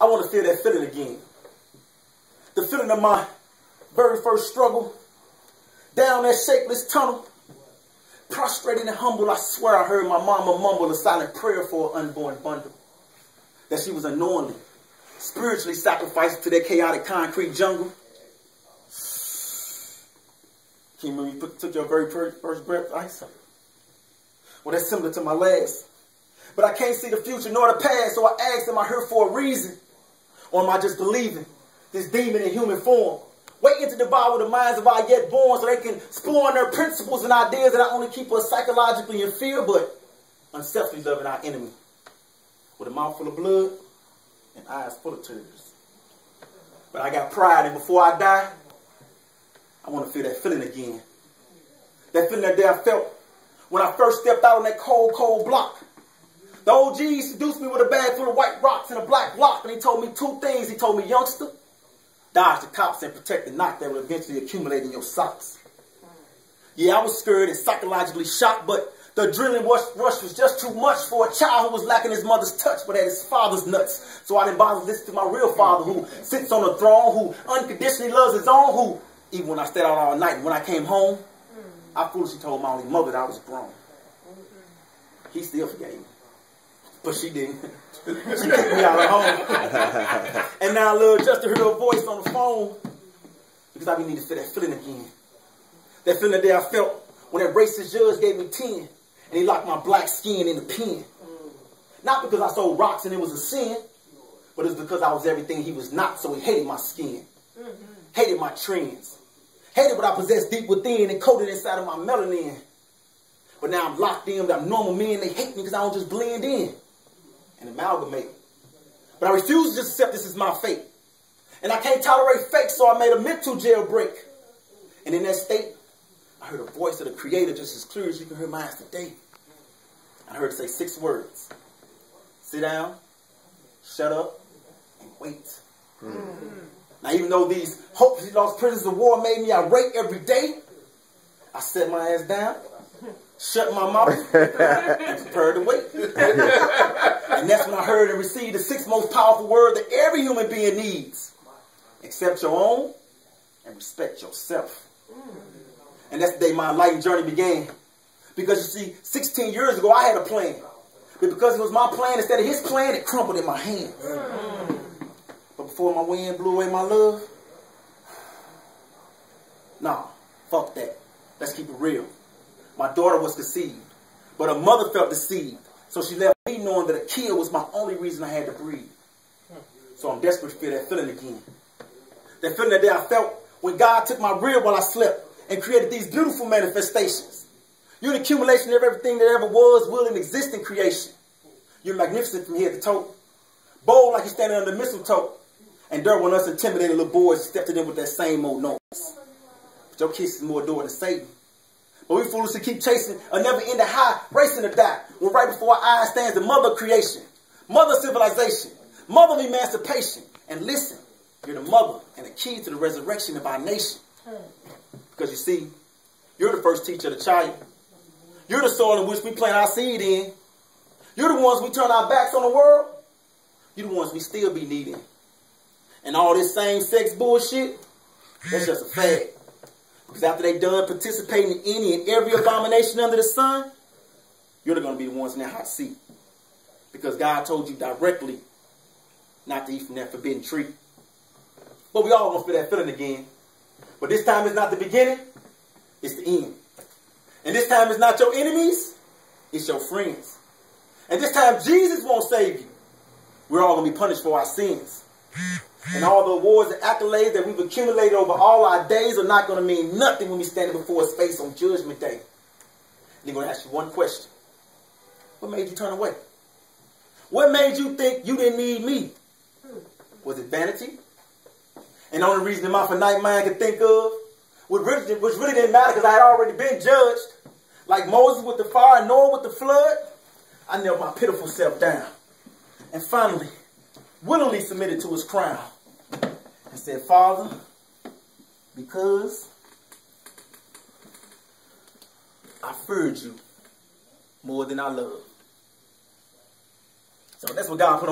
I want to feel that feeling again. The feeling of my very first struggle. Down that shapeless tunnel. Prostrated and humble, I swear I heard my mama mumble a silent prayer for an unborn bundle. That she was unknowingly, spiritually sacrificed to that chaotic concrete jungle. Can you remember you took your very first breath? Well, that's similar to my last. But I can't see the future nor the past, so I asked, am I here for a reason? Or am I just believing this demon in human form, waiting to devour the minds of our yet born so they can spawn their principles and ideas that not only keep us psychologically in fear, but unselfishly loving our enemy with a mouth full of blood and eyes full of tears. But I got pride, and before I die, I want to feel that feeling again. That feeling that day I felt when I first stepped out on that cold, cold block. The OG seduced me with a bag full of white rocks and a black block, and he told me two things. He told me, youngster, dodge the cops and protect the knot that will eventually accumulate in your socks. Yeah, I was scared and psychologically shocked, but the adrenaline rush was just too much for a child who was lacking his mother's touch but had his father's nuts. So I didn't bother to listen to my real father who sits on the throne, who unconditionally loves his own, who, even when I stayed out all night and when I came home, I foolishly told my only mother that I was grown. He still forgave me. But she didn't. She kicked me out of home. And now I love just to hear her voice on the phone because I need to feel that feeling again. That feeling that I felt when that racist judge gave me 10 and he locked my black skin in the pen. Not because I sold rocks and it was a sin, but it's because I was everything he was not, so he hated my skin. Hated my trends. Hated what I possessed deep within and coated inside of my melanin. But now I'm locked in with abnormal men. They hate me because I don't just blend in and amalgamate. But I refuse to just accept this as my fate. And I can't tolerate fake, so I made a mental jailbreak. And in that state, I heard a voice of the Creator just as clear as you can hear mine today. I heard it say 6 words. Sit down, shut up, and wait. Now, even though these hopelessly lost prisoners of war made me irate every day, I set my ass down, shut my mouth, and prepared to wait. And that's when I heard and received the 6th most powerful word that every human being needs. Accept your own and respect yourself. And that's the day my enlightened journey began. Because you see, 16 years ago, I had a plan. But because it was my plan instead of his plan, it crumbled in my hands. But before my wind blew away my love, nah, fuck that. Let's keep it real. My daughter was conceived, but her mother felt deceived. So she left me knowing that a kid was my only reason I had to breathe. So I'm desperate to feel that feeling again. That feeling that day I felt when God took my rib while I slept and created these beautiful manifestations. You're an accumulation of everything that ever was, will, and exist in creation. You're magnificent from head to toe. Bold like you're standing under mistletoe. And dirt when us intimidated little boys stepped to them with that same old noise. But your kiss is more adored than Satan. But we foolishly keep chasing a never-ending high, racing to die. When right before our eyes stands the mother of creation, mother of civilization, mother of emancipation. And listen, you're the mother and the key to the resurrection of our nation. Because you see, you're the first teacher of the child. You're the soil in which we plant our seed in. You're the ones we turn our backs on the world. You're the ones we still be needing. And all this same-sex bullshit, that's just a fad. Because after they done participating in any and every abomination under the sun, you're going to be the ones in that hot seat. Because God told you directly not to eat from that forbidden tree. But we all want to feel that feeling again. But this time it's not the beginning, it's the end. And this time it's not your enemies, it's your friends. And this time Jesus won't save you. We're all going to be punished for our sins. And all the awards and accolades that we've accumulated over all our days are not going to mean nothing when we stand before his face on Judgment Day. And he's going to ask you one question. What made you turn away? What made you think you didn't need me? Was it vanity? And the only reason that my finite mind could think of, which really didn't matter because I had already been judged, like Moses with the fire and Noah with the flood, I knelt my pitiful self down. And finally, willingly submitted to his crown and said, Father, because I feared you more than I love. So that's what God put on